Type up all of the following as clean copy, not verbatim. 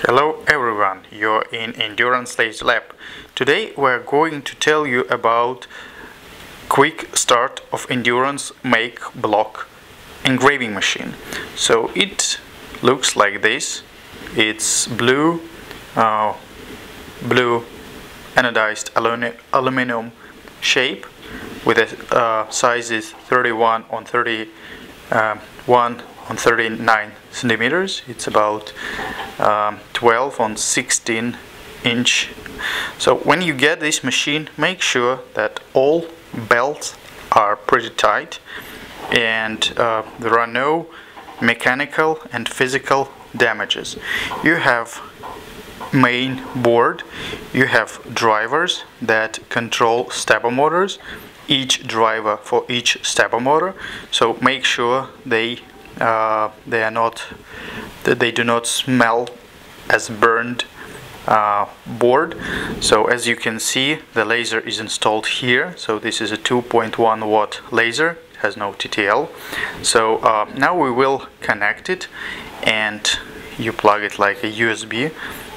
Hello everyone, you're in Endurance Lab. Today we're going to tell you about quick start of Endurance Makeblock engraving machine. So it looks like this. It's blue anodized aluminum shape with a sizes 31 on 31 on 39 centimeters. It's about 12 on 16 inch. So when you get this machine, make sure that all belts are pretty tight and there are no mechanical and physical damages. You have main board, you have drivers that control stepper motors, each driver for each stepper motor, so make sure they do not smell as burned board. So as you can see, the laser is installed here. So this is a 2.1 watt laser, it has no TTL. So now we will connect it, and you plug it like a USB.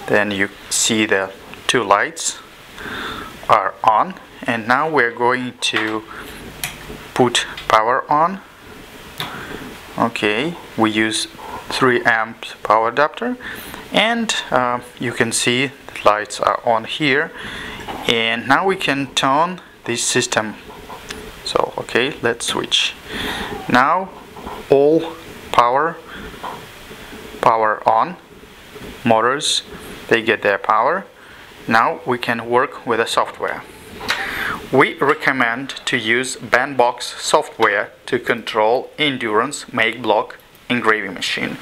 Then you see the two lights are on, and now we're going to put power on. Okay, we use 3 amps power adapter, and you can see the lights are on here, and now we can turn this system. So okay, let's switch. Now all power on, motors, they get their power. Now we can work with the software. We recommend to use Bandbox software to control Endurance Makeblock engraving machine.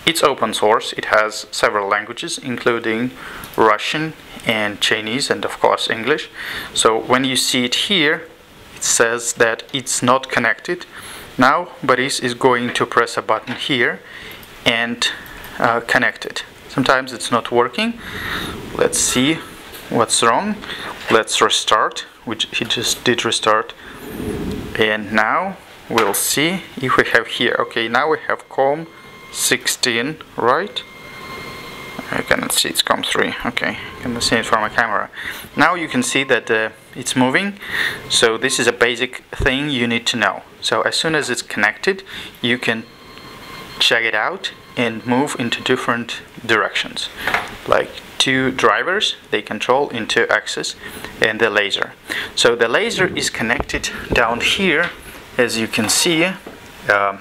It's open source, it has several languages including Russian and Chinese and of course English. So when you see it here, it says that it's not connected. Now Boris is going to press a button here and connect it. Sometimes it's not working. Let's see what's wrong. Let's restart, which he just did restart, and now we'll see if we have here. Okay, now we have COM16, right? I cannot see, it's COM3. Okay, I can see it from my camera. Now you can see that it's moving. So this is a basic thing you need to know. So as soon as it's connected, you can check it out and move into different directions. Like two drivers, they control into axis, and the laser. So the laser is connected down here. As you can see,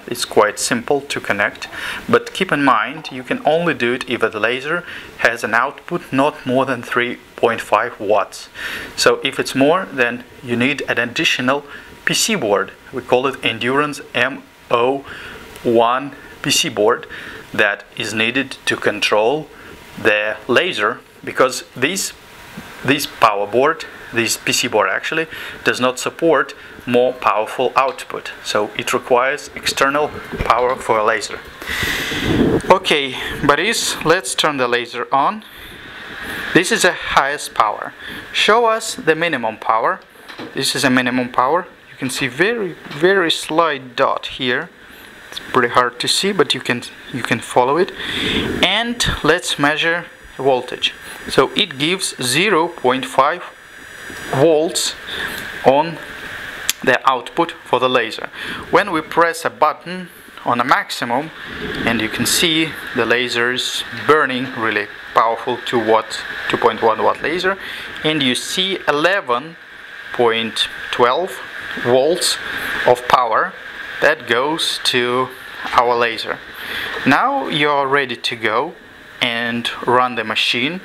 it's quite simple to connect, but keep in mind you can only do it if the laser has an output not more than 3.5 watts. So if it's more, then you need an additional PC board. We call it Endurance M01 PC board that is needed to control the laser, because this power board, this PC board actually does not support more powerful output, so it requires external power for a laser. Okay, Boris, let's turn the laser on. This is the highest power. Show us the minimum power. This is a minimum power. You can see very slight dot here. It's pretty hard to see, but you can follow it. And let's measure voltage. So it gives 0.5 volts on the output for the laser. When we press a button on a maximum, and you can see the laser is burning, really powerful 2.1 watt laser, and you see 11.12 volts of power that goes to our laser. Now you're ready to go and run the machine.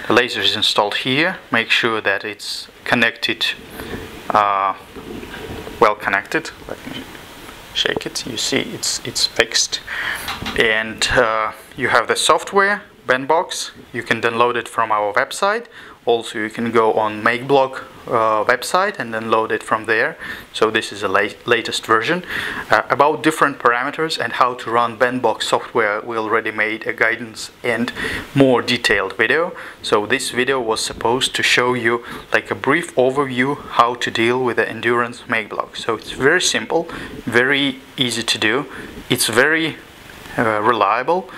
The laser is installed here. Make sure that it's connected, well connected. Let me shake it. You see it's fixed, and you have the software Bandbox. You can download it from our website. Also, you can go on Makeblock website and then load it from there. So this is the latest version. About different parameters and how to run Bandbox software, we already made a guidance and more detailed video. So this video was supposed to show you like a brief overview how to deal with the Endurance Makeblock. So it's very simple, very easy to do. It's very reliable.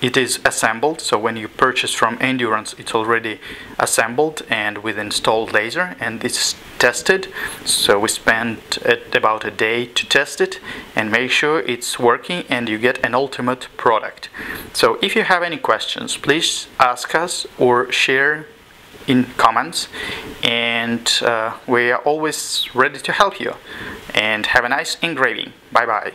it is assembled. So when you purchase from Endurance, it's already assembled and with installed laser, and it's tested. So we spent about a day to test it and make sure it's working, and you get an ultimate product. So if you have any questions, please ask us or share in comments, and we are always ready to help you. And have a nice engraving. Bye bye.